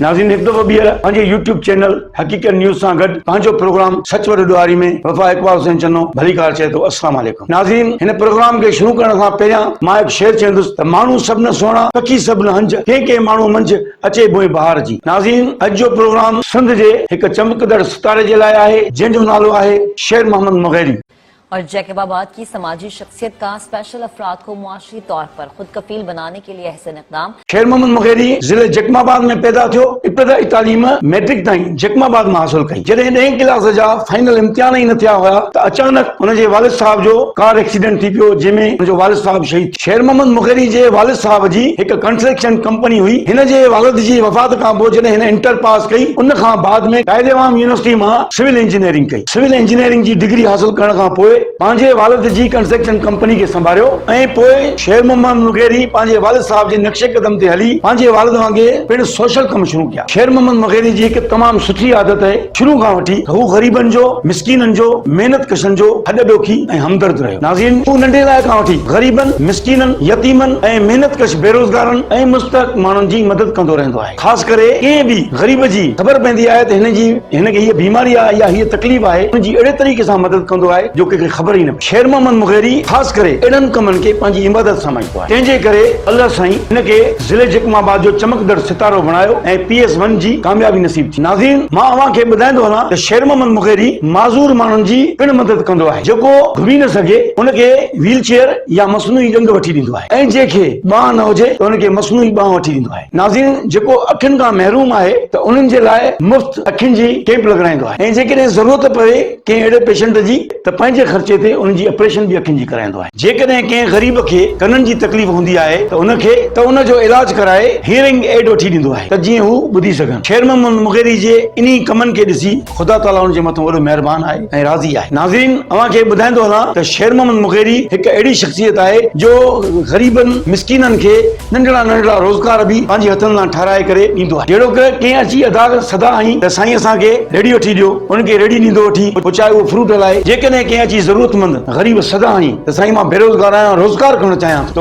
नाज़रीन एक दफ़ो ॿीहर पंहिंजे यूट्यूब चैनल हकीकत न्यूज़ सां गॾु पंहिंजो प्रोग्राम सच व ॾुआरी में वफ़ा इकबाल हुसैन चनो भलीकार चए थो अस्सलाम वालेकुम। नाज़रीन हिन प्रोग्राम खे शुरू करण खां पहिरियां मां हिकु शेर चवंदुसि त माण्हू सभु न सुहिणा पखी सभु न हंज कंहिं माण्हू मंझि अचे पोइ बहार जी। नाज़रीन अॼु जो प्रोग्राम सिंध जे हिकु चमकदड़ सितारे जे लाइ आहे जंहिंजो नालो आहे शेर मोहम्मद मुग़ैरी। और जैकबाबाद की समाजी शख्सियत का स्पेशल अफराद को मुआशी तौर पर खुद कफील बनाने के लिए अहसन इक़दाम। शेर मोहम्मद मुग़ैरी ज़िले जैकबाबाद में पैदा थियो। इब्तिदाई तालीम मैट्रिक ताईं जैकबाबाद में हासिल कई। जॾहिं 10 क्लास जा फाइनल इम्तिहान ही न थिया हुआ त अचानक उनजे वालिद साहब जो कार एक्सीडेंट थी पियो जंहिंमें उनजो वालिद साहब शहीद। शेर मोहम्मद मुग़ैरी जे वालिद साहब जी हिकु कंस्ट्रक्शन कंपनी हुई। हिन जे वालिद जी वफ़ात खां पोइ जॾहिं हिन इंटर पास कई उन खां बाद में कायदे आम यूनिवर्सिटी मां सिविल इंजीनियरिंग कई। सिविल इंजीनियरिंग जी डिग्री हासिल करण खां पोइ पंहिंजे वालिद जी कंस्ट्रक्शन कंपनी खे संभालियो ऐं पोइ शेर मोहम्मद मुग़ैरी पंहिंजे वालिद साहब जे नक्शे कदम ते हली पंहिंजे वालिद वांगुरु पिणु सोशल कम शुरू कया। शेर मोहम्मद मुग़ैरी जी हिकु तमामु सुठी आदत आहे शुरू खां वठी हू ग़रीबनि जो मिस्कीननि जो मेहनत कशनि जो हॾॾोखी ऐं हमदर्द रहियो। नाज़रीन हू नंढे लाइ खां वठी ग़रीबनि मिस्कीननि यतीमनि ऐं मेहनत कश बेरोज़गारनि ऐं मुस्तहक़ माण्हुनि जी मदद कंदो रहंदो आहे। ख़ासि करे कंहिं बि ग़रीब जी ख़बर पवंदी आहे त हिनखे हीअ बीमारी आहे या हीअ तकलीफ़ आहे हुनजी अहिड़े तरीक़े सां मदद कंदो आहे जो कंहिंखे ख़बर ई न पए। शेर मोहम्मद मुग़ैरी ख़ासि करे एॾनि कमनि खे पंहिंजी इबादत समझदो आहे। तंहिंजे करे अल्लाह साईं हिनखे ज़िले जैकबाबाद जो चमकदड़ सितारो बणायो ऐं PS1 जी कामयाबी नसीब थी। नाज़रीन मां अव्हांखे ॿुधाईंदो वञा त शेर मोहम्मद मुग़ैरी माज़ूर माण्हुनि जी पिणु मदद कंदो आहे। जेको घुमी न सघे उनखे व्हील चेयर या मसनूई ॼंग वठी ॾींदो आहे ऐं जंहिंखे ॿांह न हुजे त उनखे मसनूई ॿांह वठी ॾींदो आहे। नाज़रीन जेको अखियुनि खां महरूम आहे त उन्हनि जे लाइ मुफ़्त अखियुनि जी कैंप लॻाईंदो आहे ऐं जेकॾहिं ज़रूरत पवे कंहिं अहिड़े पेशेंट जी त पंहिंजे ख़र्चे ते उनजी ऑपरेशन बि अखियुनि जी कराईंदो आहे। जेकॾहिं कंहिं ग़रीब खे कननि जी तकलीफ़ हूंदी आहे त उनखे उनजो इलाज कराए हियरिंग एड वठी ॾींदो आहे त जीअं हू ॿुधी सघनि। शेर मोहम्मद मुग़ैरी जे इन्ही कमनि खे ॾिसी ख़ुदा ताला उनजे मथां वॾो महिरबान आहे ऐं राज़ी आहे। नाज़रीन अव्हांखे ॿुधाईंदो वञा त शेर मोहम्मद मुग़ैरी हिकु अहिड़ी शख़्सियत आहे जो ग़रीबनि मिस्कीननि खे नंढड़ा नंढड़ा रोज़गार बि पंहिंजे हथनि सां ठाराए करे ॾींदो आहे। जहिड़ो कि कंहिं अची अदा सदा आई त साईं असांखे रेडी वठी ॾियो उनखे रेडी ॾींदो वठी पोइ चाहे उहो फ्रूट हलाए। जेकॾहिं कंहिं अची ज़रूरतमंद ग़रीब सदा आई त साईं मां बेरोज़गार आहियां रोज़गार करणु चाहियां त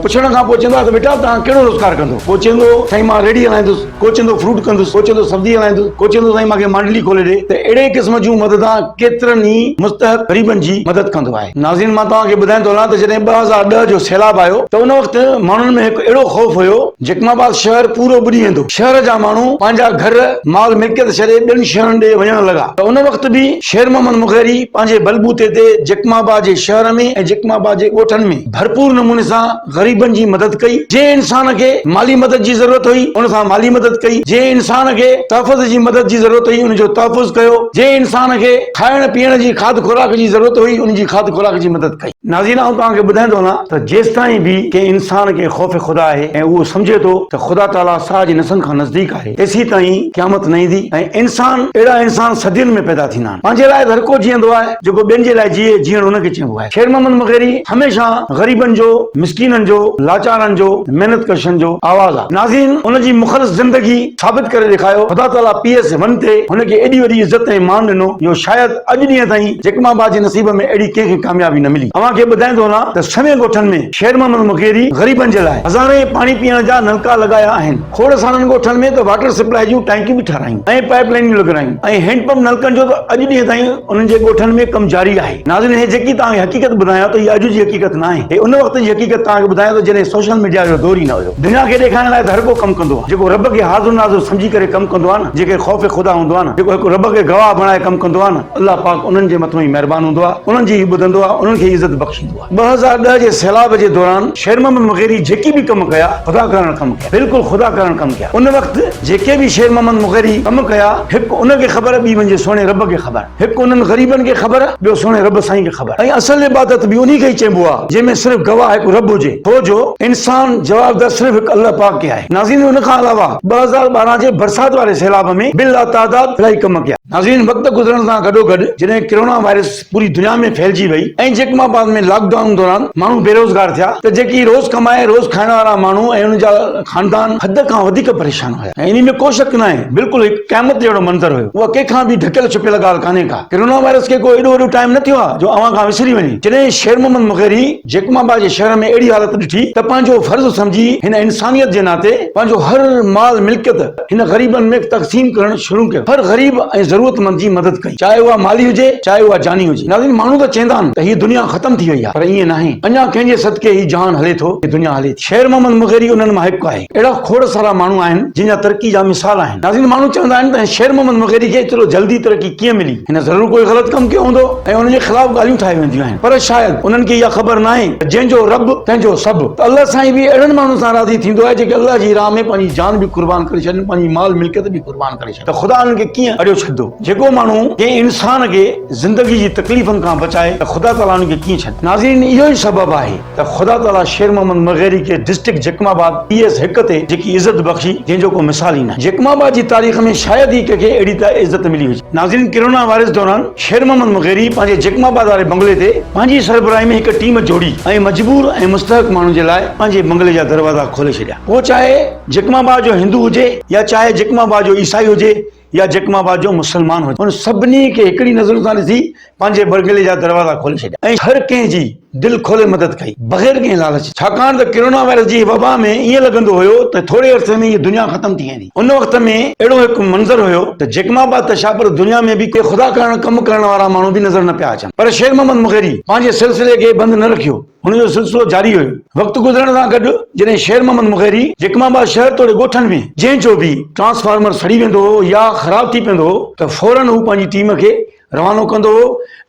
पुछण खां पोइ चवंदो आहे त बेटा तव्हां कहिड़ो रोज़गार कंदो। पोइ चवंदो साईं मां रेडी हलाईंदुसि, को चवंदो फ्रूट कंदुसि, को चवंदो सब्जी हलाईंदुसि, को चवंदो साईं मूंखे मांडली खोले ॾे। त अहिड़े क़िस्म जूं मददां केतिरनि ई मुस्तहक़ ग़रीबनि जी मदद कंदो आहे। नाज़रीन मां तव्हांखे ॿुधाईंदो वञा त जॾहिं 2010 जो सैलाब आयो त उन वक़्तु माण्हुनि में हिकु अहिड़ो ख़ौफ़ हुयो जैकबाबाद शहर पूरो ॿुॾी वेंदो। शहर जा माण्हू पंहिंजा घर माल मिल्कियत छॾे ॿियनि शहरनि ॾे वञण लॻा त उन वक़्तु बि शेर मोहम्मद मुग़ैरी पंहिंजे बलबूते ते जैकबाबाद जे शहर में ऐं जैकबाबाद जे ॻोठनि में भरपूर नमूने सां ग़रीबनि जी मदद कई। जंहिं इंसान खे माली मदद जी ज़रूरत हुई उन सां माली मदद कई। जंहिं इंसान खे तहफ़ुज़ जी मदद जी ज़रूरत हुई उनजो तहफ़ुज़ कयो। जंहिं इंसान खे खाइण पीअण जी खाद खुराक जी ज़रूरत हुई उनजी खाद खुराक जी मदद कई। नाज़रीन आउं तव्हांखे ॿुधाईंदो वञा त जेसिताईं बि कंहिं इंसान खे ख़ौफ़ ख़ुदा आहे ऐं उहो सम्झे थो त ख़ुदा ताला साह जे नसनि खां नज़दीक आहे तेसीं ताईं क़यामत न ईंदी ऐं अहिड़ा इंसान सदियुनि में पैदा थींदा आहिनि। पंहिंजे लाइ हर को जीअंदो आहे जेको ॿियनि जे लाइ जीअण उनखे चइबो आहे। शेर मोहम्मद मुग़ैरी हमेशा ग़रीबनि जो मिस्कीननि जो लाचारनि जो मेहनत कशनि जो आवाज़ आहे। नाज़रीन उनजी मुख़लिस ज़िंदगी साबित करे ॾेखारियो। ख़ुदा ताला PS1 ते हुनखे एॾी वॾी इज़त ऐं मान ॾिनो जो शायदि अॼु ॾींहं ताईं जैकबाबाद जे नसीब में अहिड़ी कंहिंखे कामयाबी न मिली। अव्हांखे ॿुधाईंदो वञा त सवें ॻोठनि में शेर मोहम्मद मुग़ैरी ग़रीबनि जे लाइ हज़ारे पाणी पीअण जा नलका लॻाया आहिनि। खोड़ सारनि ॻोठनि में त वाटर सप्लाई जूं टैंकियूं बि ठारायूं ऐं पाइप लाइनियूं लॻायूं ऐं हैंडपंप नलकनि जो त अॼु ॾींहं ताईं उन्हनि जे ॻोठनि में कमु जारी आहे। नाज़रीन हे जेकी तव्हांखे हक़ीक़त ॿुधायां त हीअ अॼु जी हक़ीक़त न आहे। हे उन वक़्त जी हक़ीक़त तव्हांखे ॿुधायां त जॾहिं सोशल मीडिया जो दौर ई न हुयो। दुनिया खे ॾेखारण लाइ त हर को कमु कंदो आहे। जेको रब खे हाज़ुर नाज़ुर सम्झी करे कमु कंदो आहे न, जेके ख़ौफ़ ख़ुदा हूंदो आहे न, जेको हिकु रब खे गवाह बणाए कमु कंदो आहे न, अल्लाह पाक उन्हनि जे मथां ई महिरबान हूंदो आहे, उन्हनि जी ॿुधंदो आहे, उन्हनि खे इज़त बख़्शींदो आहे। 2010 जे सैलाब जे दौरान शेर मोहम्मद मुग़ैरी जेकी बि कमु कया ख़ुदा करण कमु कया, बिल्कुलु ख़ुदा करण कमु कया। उन वक़्तु जेके बि शेर मोहम्मद मुग़ैरी कमु कया हिकु उनखे ख़बर ॿी वञे सोने रब खे ख़बर, हिकु उन्हनि ग़रीबनि खे ख़बर ॿियो सोने रब साईं खे ख़बर। ऐं असल इबादत बि उन्ही खे ई चइबो आहे जंहिंमें सिर्फ़ गवाह हिकु रब हुजे। छो जो इंसान जवाबदार सिर्फ़ हिकु अल्लाह पाक खे आहे। नाज़रीन उन खां अलावा 2012 जे बरसात वारे सैलाब में बिला तादाद इलाही कम कया। नाज़रीन, वक्त गुज़रण सां गॾोगॾु जॾहिं कोरोना वायरस पूरी दुनिया में फैलिजी वई ऐं जैकमाबाद में लॉकडाउन दौरान माण्हू बेरोज़गार थिया त जेकी रोज़ कमाए रोज़ खाइण वारा माण्हू ऐं उन जा खानदान हद खां वधीक परेशान हुया ऐं इन में को शक न आहे, बिल्कुलु हिकु क़यामत जहिड़ो मंज़र हुयो। उहा कंहिंखां बि ढकियल छुपियल ॻाल्हि कान्हे का। कोरोना वायरस खे को एॾो वॾो टाइम न थियो आहे जो अवां खां विसरी वञे। जॾहिं शेर मोहम्मद मुग़ेरी जैकमाबाद जे शहर में अहिड़ी हालत ॾिठी त पंहिंजो फर्ज़ सम्झी हिन इंसानियत जे नाते पंहिंजो हर माल मिल्कियत हिन ग़रीबनि में तक़सीम करणु शुरू कयो। हर ग़रीब ऐं ज़रूरतमंद जी मदद कई, चाहे उहा माली हुजे चाहे उहा जानी हुजे। नाज़रीन, माण्हू त चवंदा आहिनि त हीअ दुनिया ख़तम थी वई आहे, पर ईअं नाहे। अञा कंहिंजे सदके ही जहान हले थो, दुनिया हले थी। शेर मोहम्मद मुग़ेरी उन्हनि मां हिकु आहे। अहिड़ा खोड़ सारा माण्हू आहिनि जिन जा तरक़ी जा मिसाल आहिनि। नाज़रीन, माण्हू चवंदा आहिनि त शेर मोहम्मद मुग़ेरी खे एतिरो जल्दी तरक़ी कीअं मिली? हिन ज़रूर कोई ग़लति कमु कयो हूंदो ऐं उन जे ख़िलाफ़ ॻाल्हियूं ठाहे वेंदियूं आहिनि, पर शायदि उन्हनि खे इहा ख़बर न आहे त जंहिंजो रब तंहिंजो सभु। त अल्लाह साईं बि अहिड़नि माण्हुनि सां राज़ी थींदो आहे जेके अल्लाह जी राह में पंहिंजी जान बि क़ुर्बान करे छॾनि, पंहिंजी माल मिल्कियत बि क़ुर्बान करे छॾनि। त ख़ुदा उन्हनि खे कीअं अड़ियो छॾंदो? जेको माण्हू कंहिं इंसान खे ज़िंदगी जी तकलीफ़ुनि खां बचाए त ख़ुदा ताला उन्हनि खे कीअं छॾे? नाज़रीन, इहो ई सबबु आहे त ख़ुदा ताला शेर मोहम्मद मुग़ेरी खे डिस्ट्रिक्ट जैकमाबाद PS1 ते जेकी इज़त बख़्शी, जंहिंजो को मिसाल ई न। जैकमाबाद जी तारीख़ में शायदि ई कंहिंखे अहिड़ी त इज़त मिली हुजे। नाज़रीन, कोरोना वायरस दौरान शेर मोहम्मद मुग़ेरी पंहिंजे जैकमाबाद वारे बंगले ते पंहिंजी सरबराही में हिकु टीम जोड़ी ऐं मजबूर ऐं मुस्तहक माण्हुनि जे लाइ पंहिंजे बंगले जा दरवाज़ा खोले छॾिया। पोइ चाहे जैकमाबाद जो हिंदू हुजे या चाहे जैकमाबाद जो ईसाई हुजे या जैकमाबाद जो मुसलमान हुजे, उन सभिनी खे हिकिड़ी नज़र सां ॾिसी पंहिंजे बंगले जा दरवाज़ा खोले छॾिया ऐं हर कंहिं जी दिल खोले मदद कई बग़ैर कंहिं लालच। छाकाणि त कोरोना वायरस जी वबा में ईअं लॻंदो हुयो त थोरे अरसे में हीअ दुनिया ख़तम थी वेंदी। उन वक़्त में अहिड़ो हिकु मंज़र हुयो त जैकमाबाद त छा पर दुनिया में बि के ख़ुदा करण कमु करण वारा माण्हू बि नज़र न पिया अचनि। पर शेर मोहम्मद मुग़ेरी पंहिंजे सिलसिले खे बंदि न रखियो, हुनजो सिलसिलो जारी हुयो। वक़्तु गुज़रण सां गॾु जॾहिं शेर मोहम्मद मुग़ेरी जैकमाबाद शहर तोड़े ॻोठनि में जंहिंजो बि ट्रांसफार्मर सड़ी वेंदो हो या ख़राब थी पवंदो हो त फौरन हू पंहिंजी टीम खे रवानो कंदो हो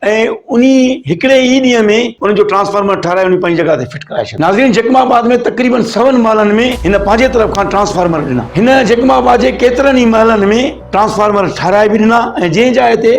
ऐं उन हिकिड़े ई ॾींहं में उनजो ट्रांसफार्मर ठाराए उन पंहिंजी जॻह ते फिट कराए छॾियो। नाज़रीन, जैकमाबाद में तक़रीबन 7 महलनि में हिन पंहिंजे तरफ़ खां ट्रांसफार्मर ॾिना। हिन जैकमाबाद जे केतिरनि ई महलनि में ट्रांसफार्मर ठाराए बि ॾिना ऐं जंहिं जाइ ते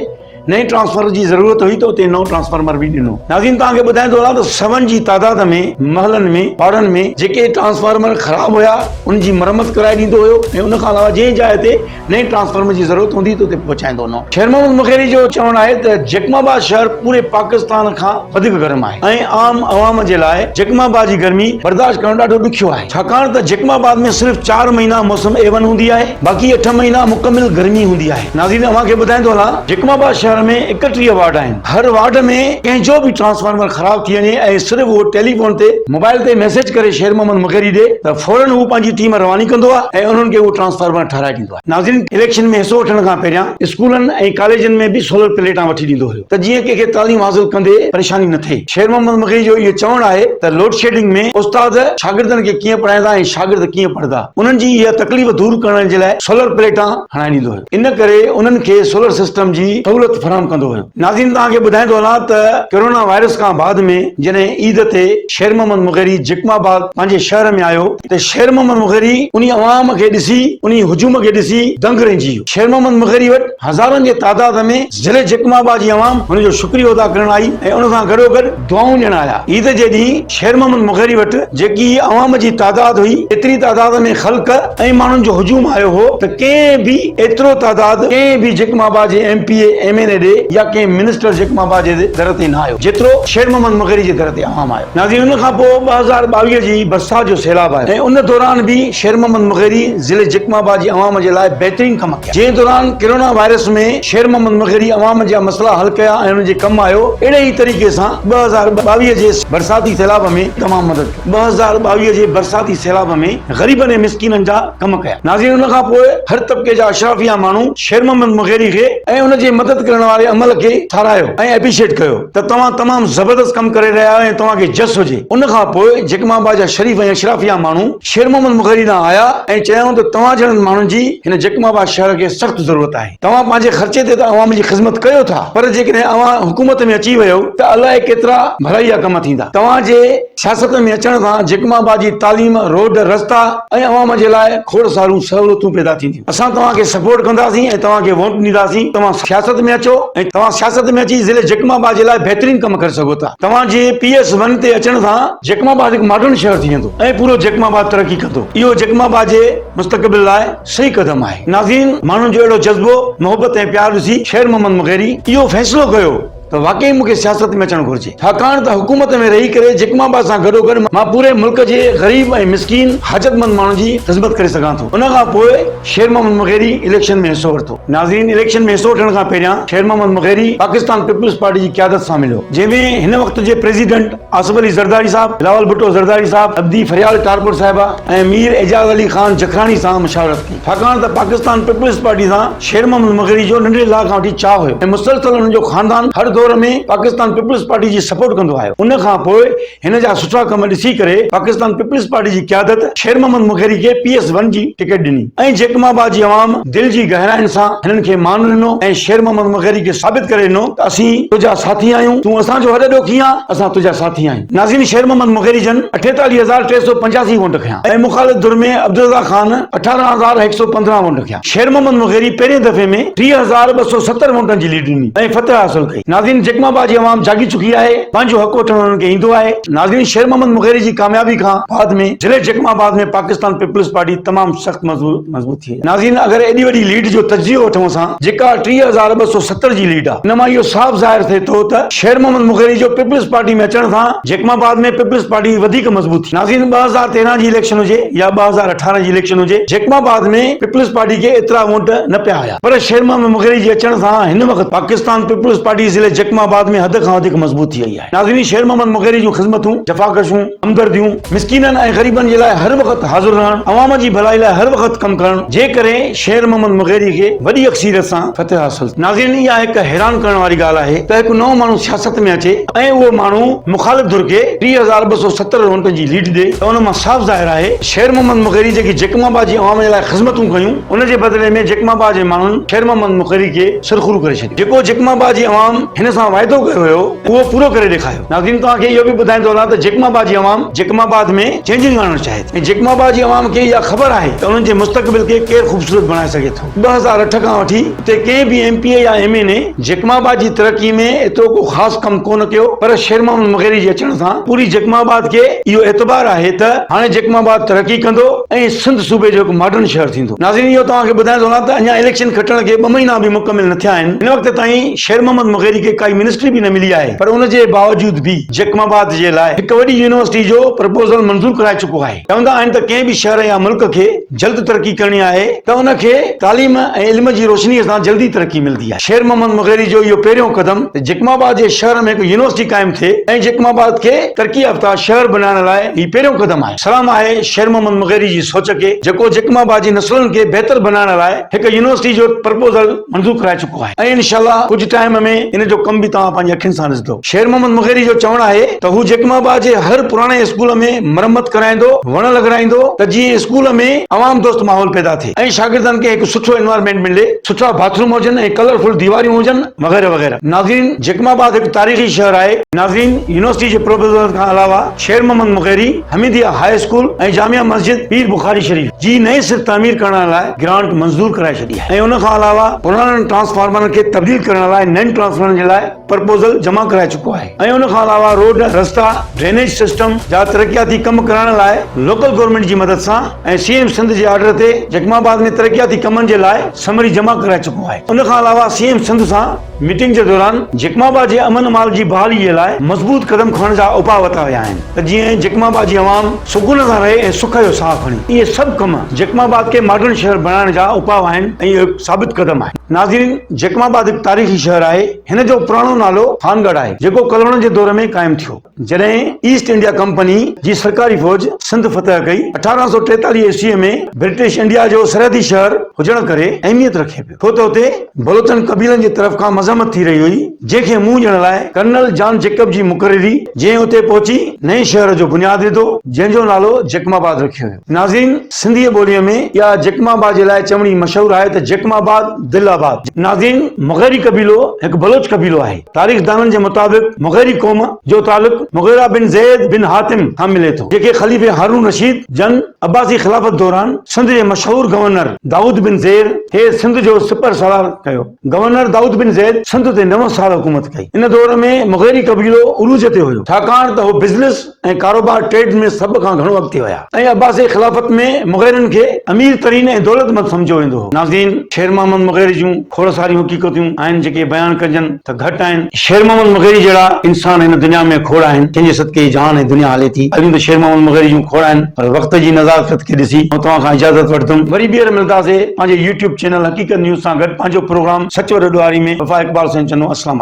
नई ट्रांसफार्मर जी ज़रूरत हुई त उते नओं ट्रांसफार्मर बि ॾिनो। नाज़रीन, तव्हांखे ॿुधाईंदो आहे त 7 जी तादाद में महलनि में वार्डनि में जेके ट्रांसफार्मर ख़राब हुया उन जी मरम्मत कराए ॾींदो हुयो ऐं उन खां अलावा जंहिं जाइ ते नई ट्रांसफार्मर जी ज़रूरत हूंदी त उते पहुचाईंदो न। शेर मोहम्मद मुग़ेरी जो चवणु आहे त जैकमाबाद शहर पूरे पाकिस्तान खां वधीक गर्म आहे ऐं आम अवाम जे लाइ जैकमाबाद जी गर्मी बर्दाश्त करणु ॾाढो ॾुखियो आहे। छाकाणि त जैकमाबाद में सिर्फ़ 4 महीना मौसम A1 हूंदी आहे, बाक़ी 8 महीना मुकमिल गर्मी हूंदी आहे। नाज़रीन, अव्हांखे ॿुधाईंदो हलां जैकमाबाद शहर में 31 वार्ड आहिनि। हर वार्ड में कंहिंजो बि ट्रांसफार्मर ख़राब थी वञे ऐं सिर्फ़ उहो टेलीफोन ते मोबाइल ते मैसेज करे शेर मोहम्मद मुग़ेरी ॾे त फौरन हू पंहिंजी टीम रवानी कंदो आहे ऐं उन्हनि खे उहो ट्रांसफार्मर ठाराए ॾींदो आहे। नाज़रीन, इलेक्शन में हिसो वठण खां पहिरियां स्कूलनि ऐं कॉलेजनि में बि सोलर प्लेटां वठी ॾींदो हुयो त जीअं कंहिंखे तालीम हासिल कंदे परेशानी न थिए। शेर मोहम्मद मुग़ेरी जो इहो चवणु आहे त लोड शेडिंग में उस्ताद शागिर्दनि खे कीअं पढ़ाईंदा ऐं शागिर्द कीअं पढ़ंदा, उन्हनि जी इहा तकलीफ़ दूर करण जे लाइ सोलर प्लेटां हणाए ॾींदो हुयो। इन करे उन्हनि खे सोलर सिस्टम जी सहूलियत फराहम कंदो हुयो। नाज़रीन, तव्हांखे ॿुधाईंदो हलां त कोरोना वायरस खां बाद में जॾहिं ईद ते शेर मोहम्मद मुग़ेरी जैकमाबाद पंहिंजे शहर में आयो त शेर मोहम्मद मुग़ेरी उन अवाम खे ॾिसी उन हुजूम खे ॾिसी दंग रहिजी वियो। शेर मोहम्मद मुग़ेरी वटि हज़ारनि जे तादाद में ज़िले जैकमाबाद जी अवाम हुनजो शुक्रियो अदा करण आई ऐं उन सां गॾोगॾु दुआऊं ॾियण आया। ईद जे ॾींहुं शेर मोहम्मद मुग़ेरी वटि जेकी अवाम जी तादाद हुई एतिरी तादाद में ख़ल्क ऐं माण्हुनि जो हुजूम आयो हो त कंहिं बि एतिरो तादाद कंहिं बि जैकमाबाद जे MPA MLA ॾे या कंहिं मिनिस्टर जैकमाबाद जे दर ते न आयो जेतिरो शेर मोहम्मद मुग़ेरी जे दर ते अवाम आयो। नाज़रीन, उन खां पोइ 2022 जी बरसात जो सैलाब आयो ऐं उन दौरान बि शेर मोहम्मद मुग़ेरी ज़िले जैकमाबाद जी अवाम जे लाइ बहितरीन कम कया। जंहिं दौरान कोरोना वायरस में शेर मोहम्मद मुग़ेरी अवाम जा मसला हल कया ऐं उन जे कम आयो, अहिड़े ई तरीक़े सां 2022 जे बरसाती सैलाब में तमामु मदद कई। 2022 जे बरसाती सैलाब में ग़रीबनि ऐं मिस्कीननि जा कम कया। नाज़रीन, उन खां पोइ हर तबके जा अशराफिया माण्हू शेर मोहम्मद मुग़ेरी खे ऐं उन जे मदद करण वारे अमल खे सारायो ऐं एप्रिशिएट कयो त तव्हां तमामु ज़बरदस्त कमु करे रहिया आहियो ऐं तव्हांखे जस हुजे। उन खां पोइ जैकमाबाद जा शरीफ़ ऐं अशराफिया माण्हू शेर मोहम्मद मुग़ेरी ॾांहुं आया ऐं चयूं त तव्हां जहिड़नि माण्हुनि जी हिन जैकमाबाद शहर खे सख़्तु ज़रूरत आहे। तव्हां पंहिंजे ख़र्चे ते त अवाम जी ख़िदमत कयो था, पर जेकॾहिं अवां हुकूमत में अची वियो त अलाए केतिरा भलाई जा कम थींदा। तव्हांजे सियासत में अचण सां जैकमाबाद जी तालीम, रोड, रस्ता ऐं अवाम जे लाइ खोड़ सारियूं सहूलियतूं पैदा थींदियूं। असां तव्हांखे सपोर्ट कंदासीं ऐं तव्हांखे वोट ॾींदासीं। तव्हां सियासत में अचो ऐं तव्हां सियासत में अची ज़िले जकमाबाद जे लाइ बहितरीन कम करे सघो था। तव्हांजे PS1 ते अचण सां जकमाबाद हिकु मॉडर्न शहर थी वेंदो ऐं पूरो जकमाबाद तरक़ी कंदो। इहो जकमाबाद जे मुस्तक़बिल लाइ सही कदम आहे। नाज़रीन, माण्हुनि जो अहिड़ो जज़्बो, मोहबत ऐं प्यार ॾिसी शेर मोहम्मद मुग़ैरी इहो फ़ैसिलो कयो त वाकई मूंखे सियासत में अचणु घुरिजे, छाकाणि त हुकूमत में रही करे जकमाबाद सां गॾोगॾु मां पूरे मुल्क जे ग़रीब ऐं मिसकीन हाजतमंद माण्हुनि जी ख़िदमत करे सघां थो। उन खां पोइ शेर मोहम्मद मुग़ैरी इलेक्शन में हिसो वरितो। नाज़रीन, इलेक्शन में हिसो वठण खां पहिरियां शेर मोहम्मद मुग़ैरी पाकिस्तान पीपल्स पार्टी जी क़यादत सां मिलियो, जंहिंमें हिन वक़्त जे प्रेसिडेंट आसिफ अली ज़रदारी साहब, बिलावल भुट्टो ज़रदारी साहब, अब्दी फरियाल टारपुर साहिबा ऐं मीर एजाज़ अली ख़ान जखरानी सां मुशावरत कई, छाकाणि त पाकिस्तान पीपल्स पार्टी सां शेर मोहम्मद मुग़ैरी जो नंढे लाइ खां वठी चाह हुयो ऐं मुसलसल हुननि जो ख़ानदान हर दौर में पाकिस्तान पीपल्स पार्टी जी सपोर्ट कंदो आयो। उन खां पोइ हिन जा सुठा कम ॾिसी करे पाकिस्तान पीपल्स पार्टी जी क़यादत शेर मोहम्मद मुग़ैरी खे PS1 जी टिकट ॾिनी ऐं जकमाबाद जी अवाम दिल जी गहराइनि सां हिननि खे मान ॾिनो ऐं शेर मोहम्मद मुग़ैरी खे साबित करे ॾिनो त असीं तुंहिंजा साथी आहियूं, तूं असांजो हॾ ॾोखी आहीं, असां तुंहिंजा साथी आहियूं। नाज़रीन, शेर मोहम्मद मुग़ैरी जन 48,385 वोट खया ऐं मुखालिफ़ धुर में अब्दुल्ला ख़ान 18,115 वोट खया। शेर मोहम्मद मुग़ैरी पहिरें दफ़े में 30,270 वोटनि जी लीड ॾिनी ऐं फतह हासिल कई। नाज़रीन, जकमाबाद जी अवाम जागी चुकी आहे, पंहिंजो हक़ वठण उन्हनि खे ईंदो आहे। नाज़रीन, शेर मोहम्मद मुग़ैरी जी कामयाबी खां बाद में ज़िले जकमाबाद में पाकिस्तान पीपल्स पार्टी तमामु सख़्त मज़बूत थी। नाज़रीन, अगर एॾी वॾी लीड जो तजियो वठूं असां, जेका 30,270 जी लीड आहे, इन मां इहो साफ़ ज़ाहिर थिए थो त शेर मोहम्मद मुग़ैरी जो पीपल्स पार्टी में अचण सां जकमाबाद में पीपल्स पार्टी वधीक मज़बूत थी। नाज़रीन, 2013 जी इलेक्शन हुजे या 2018 जी इलेक्शन हुजे, जकमाबाद में पीपल्स पार्टी खे एतिरा वोट न पिया आया, पर शेर मोहम्मद मुग़ैरी जे अचण सां हिन वक़्त पाकिस्तान पीपल्स पार्टी ज़िले जकमाबाद में हद खां वधीक मज़बूत थी वई आहे। नाज़रीन, शेर मोहम्मद मुग़ैरी जूं ख़िदमतूं, जफ़ाकशूं, हमदर्दियूं, मिसकीननि ऐं ग़रीबनि जे लाइ हर वक़्त हाज़िर रहण, अवाम जी भलाई लाइ हर वक़्त कमु करण जे करे शेर मोहम्मद मुग़ैरी खे वॾी अक्सीरियत सां फतह हासिल। नाज़रीन, इहा हिकु हैरान करण वारी ॻाल्हि आहे त हिकु नओं माण्हू सियासत में अचे ऐं उहो माण्हू मुखालिफ़ धुर खे 30,270 वोटनि जी लीड ॾे, त उन मां साफ़ ज़ाहिर आहे शेर मोहम्मद मुग़ैरी जेकी जकमाबाद जी अवाम जे लाइ ख़िदमतूं कयूं, उन जे बदिले में जकमाबाद जे माण्हुनि शेर मोहम्मद मुग़ैरी खे सरख़ुरू करे छॾियो। जेको जकमाबाद जी अवाम हिन सां वाइदो कयो हुयो, उहो पूरो करे ॾेखारियो। नाज़रीन, तव्हांखे इहो बि ॿुधाईंदो वञा त जकमाबाद जी अवाम जकमाबाद में चेंजिंग आणणु चाहे थी ऐं जकमाबाद जी अवाम खे इहा ख़बर आहे त उन्हनि जे मुस्तक़बिल खे केरु ख़ूबसूरत बणाए सघे थो। 2008 खां वठी उते कंहिं बि MP या MA जकमाबाद जी तरक़ी में एतिरो को ख़ासि कमु कोन कयो, पर शेर मोहम्मद मुग़ैरी जे अचण सां पूरी जकमाबाद खे इहो एतबार आहे त हाणे जकमाबाद तरक़ी कंदो ऐं सिंध सूबे जो हिकु मॉडर्न शहर थींदो। नाज़रीन, इहो तव्हांखे ॿुधाईंदो वञा त अञा इलेक्शन खटण खे 2 महीना बि मुकमिल न थिया आहिनि। हिन वक़्त ताईं शेर मोहम्मद मुग़ैरी खे काई मिनिस्ट्री बि न मिली आहे, पर उन जे बावजूद बि जकमाबाद जे लाइ हिकु वॾी यूनिवर्सिटी जो प्रपोज़ल मंज़ूर कराए चुको आहे। चवंदा आहिनि त कंहिं बि शहर या मुल्क खे जल्द तरक़ी करणी आहे त उन खे तालीम ऐं इल्म जी रोशनीअ सां जल्दी तरक़ी मिलंदी आहे। शेर मोहम्मद मुग़ैरी जो इहो पहिरियों क़दम जकमाबाद जे शहर में हिकु यूनिवर्सिटी क़ाइमु थिए ऐं जकमाबाद खे तरक़ी याफ़्ता शहर बनाइण लाइ हीउ पहिरियों क़दम आहे। सलाम आहे शेर मोहम्मद मुग़ैरी जी सोच खे, जेको जकमाबाद जी नस्लनि खे बहितर बनाइण लाइ हिकु यूनिवर्सिटी जो प्रपोज़ल मंज़ूर कराए चुको आहे ऐं इंशाअल्लाह कुझु टाइम में इन जो कम भी तव्हां पंहिंजी अखियुनि सां ॾिसंदो। शेर मोहम्मद मुग़ैरी जो चवणु आहे त हू जकमाबाद जे हर पुराणे स्कूल में मरम्मत कराईंदो, वण लॻाराईंदो त जीअं स्कूल में अवाम दोस्त माहौल पैदा थिए ऐं शागिर्दनि खे हिकु सुठो एनवायरनमेंट मिले, सुठा बाथरूम हुजनि ऐं कलरफुल दीवारियूं हुजनि वग़ैरह वग़ैरह। नाज़रीन, जकमाबाद हिकु तारीख़ी शहर आहे। नाज़रीन, यूनिवर्सिटी जे प्रोफेसर खां अलावा शेर मोहम्मद मुग़ैरी हमीदिया हाई स्कूल ऐं जामिया मस्जिद पीर बुखारी शरीफ जी नई सिर तामीर करण लाइ ग्रांट मंज़ूर कराए छॾी आहे ऐं उन खां अलावा पुराणनि ट्रांसफार्मरनि खे तब्दील करण लाइ नएं ट्रांसफार्मरनि जे लाइ प्रपोज़ल जमा कराए चुको आहे ऐं उन खां अलावा रोड, रस्ता, ड्रेनेज सिस्टम जा तरक़ियाती कम करण लाइ लोकल गवर्नमेंट जी मदद सां ऐं CM सिंध जे ऑर्डर ते जकमाबाद में तरक़ियाती कमनि जे लाइ समरी जमा कराए चुको आहे। उन खां अलावा CM सिंध सां मीटिंग जे दौरान जकमाबाद जे अमन माल जी बहाली जे लाइ मज़बूत कदम खणण जा उपाउ वरिता विया आहिनि त जीअं जकमाबाद जी अवाम सुकून सां रहे ऐं सुख जो साह खणे। इहे सभु कम जकमाबाद खे मॉडर्न शहर बनाइण जा उपाउ आहिनि ऐं इहो हिकु साबित कदम आहे। नाज़रीन, जकमाबाद हिकु तारीख़ी शहर आहे। हिन जो पुराणो नालो खानगढ़ आहे, जेको कलवण जे दौर में क़ाइमु थियो जॾहिं ईस्ट इंडिया कंपनी जी सरकारी फौज सिंध फतह कई। 1843 ईस्वीअ में ब्रिटिश इंडिया जो सरहदी शहर हुजण करे अहमियत रखे पियो, छो त हुते बलोचन कबीलनि जी तरफ़ खां मज़म्मत थी रही हुई, जंहिंखे मुंहुं ॾियण लाइ कर्नल जॉन जेकब जी मुक़ररी, जंहिं हुते पहुची नए शहर जो बुनियाद विधो, जंहिंजो नालो जकमाबाद रखियो वियो। नाज़रीन, सिंधी ॿोलीअ में इहा जकमाबाद जे लाइ चवणी मशहूर आहे त जकमाबाद दिलाबाद। नाज़रीन, मुग़ैरी कबीलो हिकु बलोच कबीलो आहे। तारीख़दाननि जे मुताबिक़ मुग़ैरी क़ौम जो तालुक़ मुग़ीरा बिन ज़ैद बिन हातिम खां मिले थो, जेके ख़लीफ़े हारून रशीद जन अब्बासी ख़िलाफ़त दौरान सिंध जे मशहूर गवर्नर दाऊद बिन ज़ेर हे सिंध जो सिपर सलार कयो। गवर्नर दाऊद बिन ज़ैद सिंध ते 9 साल हुकूमत कई। इन दौर में मुग़ैरी कबीलो उरूज ते हुयो, छाकाणि त हो बिज़नेस ऐं कारोबार ट्रेड में सब खां घणो अॻिते हुया ऐं अब्बासी ख़िलाफ़त में मुग़ैरनि खे अमीर तरीन ऐं दौलतमंद सम्झो वेंदो हो। नाज़रीन, शेर मोहम्मद मुग़ैरी जूं खोड़ सारियूं हक़ीक़तूं आहिनि जेके बयान कजनि त घटि आहिनि। शेर मोहम्मद मुग़ैरी जहिड़ा इंसान हिन दुनिया में खोड़ आहिनि जंहिंजे सदके जहान ऐं दुनिया हले थी। अॼु त शेर मोहम्मद मुग़ैरी जूं खोड़ आहिनि, पर वक़्त जी नज़ाकत खे ॾिसी ऐं तव्हां खां इजाज़त वठंदुमि। वरी ॿीहर मिलंदासीं पंहिंजे YouTube चैनल हक़ीक़त न्यूज़ सां गॾु पंहिंजो प्रोग्राम सचो रॾुआरी में। वफ़ा इक़बाल सां चवंदो अस्सलाम।